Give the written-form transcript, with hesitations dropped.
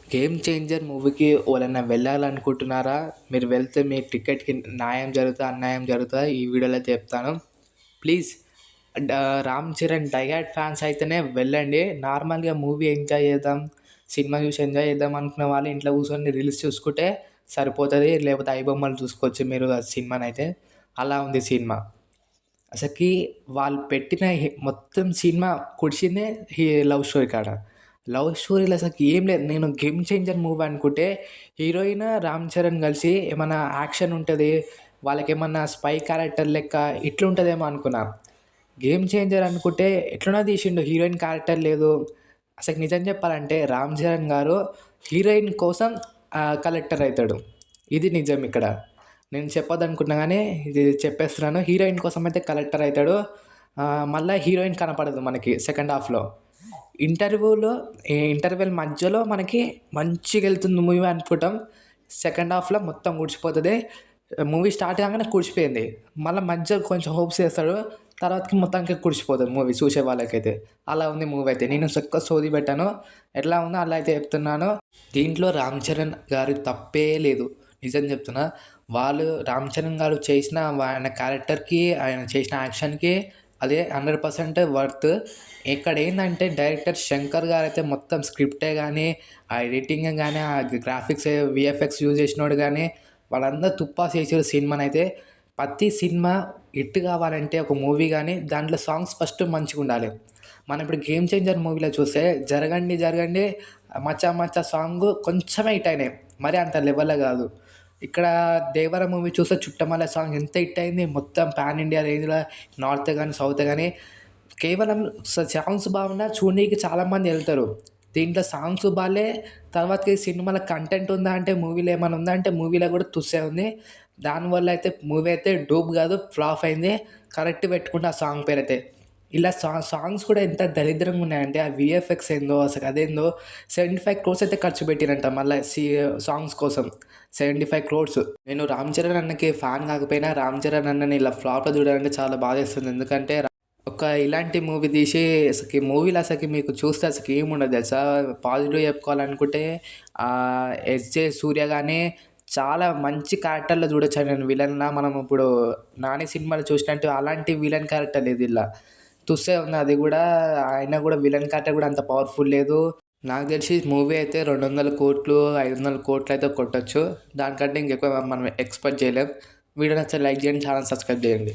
Game changer మూవీకి ఎవరైనా వెళ్ళాలనుకుంటున్నారా? మీరు వెళ్తే మీ టికెట్‌కి న్యాయం జరుగుతదా? అన్యాయం జరుగుతదా? ఈ వీడియోలో చెప్తాను. Please Ram Charan die hard fans అయితేనే వెళ్ళండి. నార్మల్‌గా మూవీ ఎంజాయ్ చేద్దాం, సినిమా చూసి ఎంజాయ్ చేద్దాం అనుకునే వాళ్ళు ఇంట్లో కూర్చొని రీల్స్ చూసుకుంటే సరిపోతది. లేకపోతే ఐబొమ్మలు చూసుకోవచ్చు మీరు ఆ సినిమానైతే. అలా ఉంది సినిమా. అసలకి వాళ్ళు పెట్టిన మొత్తం సినిమా కుడిసిందే లవ్ స్టోరీ కాడ. లవ్ స్టోరీలో అసలకి ఏం లేదు. నేను 'గేమ్ చేంజర్' మూవీ అనుకుంటే హీరోయిన్, రామ్ చరణ్ కలిసి ఏమన్నా యాక్షన్ ఉంటది. వాళ్ళకేమన్నా స్పై క్యారెక్టర్ లెక్క ఇట్లుంటదేమో అనుకున్నా. 'గేమ్ చేంజర్' అనుకుంటే ఎట్లనో తీసిండు. హీరోయిన్ క్యారెక్టర్ లేదు. అసలు నిజం చెప్పాలంటే రామ్ చరణ్ గారు హీరోయిన్ కోసం కలెక్టర్ అయితాడు. ఇది నిజం ఇక్కడ. నేను చెప్పొద్దనుకున్నా గానీ ఇది చెప్పేస్తున్నాను. హీరోయిన్ కోసం అయితే కలెక్టర్ అయితాడు. మళ్ళా హీరోయిన్ కనపడదు మనకి సెకండ్ హాఫ్‌లో. ఇంటర్వెల్ మధ్యలో మనకి మంచిగెళ్తుంది మూవీ అనుకుంటాం. సెకండ్ హాఫ్‌లో మొత్తం గుడిచిపోతది. Movie start కాంగానే కుడిచిపోయింది. మళ్ళా మధ్యలో కొంచెం హోప్స్ చేస్తాడు. తర్వాతకి మొత్తానికి కుడిచిపోతది మూవీ చూసే వాళ్ళకైతే. అలా ఉంది మూవీ అయితే. నేను ఎక్కువ సోది పెట్టను. ఎట్లా ఉందో అలా అయితే చెప్తున్నాను. దీంట్లో రామ్ చరణ్ గారి తప్పే లేదు. నిజం చెప్తున్నా. వాళ్ళు రామ్ చరణ్ గారు చేసిన ఆయన క్యారెక్టర్‌కి, ఆయన చేసిన యాక్షన్‌కి అదే 100% వర్త్. ఇక్కడేందంటే డైరెక్టర్ శంకర్ గారైతే మొత్తం స్క్రిప్టే గానీ, ఆ ఎడిటింగే గానీ, ఆ గ్రాఫిక్స్, వీఎఫ్ఎక్స్ యూజ్ చేసినోడు గానీ వాళ్ళందరూ తుప్పా చేసిర్రు సినిమానైతే. ప్రతి సినిమా హిట్ కావాలంటే ఒక మూవీ గానీ దాంట్లో సాంగ్స్ ఫస్ట్ మంచిగుండాలి. మనం ఇప్పుడు 'గేమ్ చేంజర్' మూవీలో చూస్తే 'జరగండి జరగండి మచ్చా మచ్చా' సాంగ్ కొంచెమే హిట్ అయినాయి. మరి అంత లెవెల్‌లో గాదు. ఇక్కడ 'దేవర' మూవీ చూస్తే 'చుట్టమల్లె' సాంగ్ ఎంత హిట్ అయింది. మొత్తం పాన్ ఇండియా రేంజ్‌లో నార్త్ గానీ, సౌత్ గానీ కేవలం సాంగ్స్ బాగున్నా చూడనీకి చాలామంది ఎళ్తారు. దీంట్లో సాంగ్స్ బాలే, తర్వాతకి సినిమాలో కంటెంట్ ఉందా అంటే మూవీలో ఏమన్నా ఉందా అంటే మూవీలో గూడా తుస్సే ఉంది. దానివల్ల అయితే మూవీ అయితే డూప్ గాదు, ఫ్లాప్ అయింది. కరెక్ట్ పెట్టుకున్న ఆ సాంగ్ పేరైతే. ఇలా సాంగ్స్ కూడా ఎంత దరిద్రంగా ఉన్నాయంటే ఆ వీఎఫ్ఎక్స్ ఏందో అసలు అదేందో 75 క్రోర్స్ అయితే ఖర్చు పెట్టిరంట మళ్ళా సాంగ్స్ కోసం. 75 క్రోర్స్. నేను 'రామ్ చరణ్' అన్నకి ఫ్యాన్ కాకపోయినా 'రామ్ చరణ్' అన్నని ఇలా ఫ్లాప్‌లో చూడాలంటే చాలా బాధేస్తుంది. ఎందుకంటే ఇలాంటి మూవీ తీసి అసలకి మూవీలో అసలకి మీకు చూస్తే అసలకి ఏముండదు తెలుసా? పాజిటివ్ చెప్పుకోవాలనుకుంటే 'ఎస్‌జే సూర్య' గాని చాలా మంచి క్యారెక్టర్‌లో చూడొచ్చు ఆయనని విలన్‌లా. మనం ఇప్పుడు 'నాని' సినిమాలో చూసినట్టు అలాంటి విలన్ క్యారెక్టర్ లేదు ఇలా. తుస్సే ఉంది అది గూడా. ఆయన గూడా విలన్ క్యారెక్టర్ గూడా అంత పవర్‌ఫుల్ లేదు. నాకు తెలిసి మూవీ అయితే 200,00,00,000, 500,00,00,000 అయితే కొట్టొచ్చు. దానికంటే ఇంకెక్కువ మనం ఎక్స్‌పెక్ట్ చేయలేం. వీడియో నచ్చితే లైక్ చేయండి. ఛానెల్ సబ్స్క్రైబ్ చేయండి.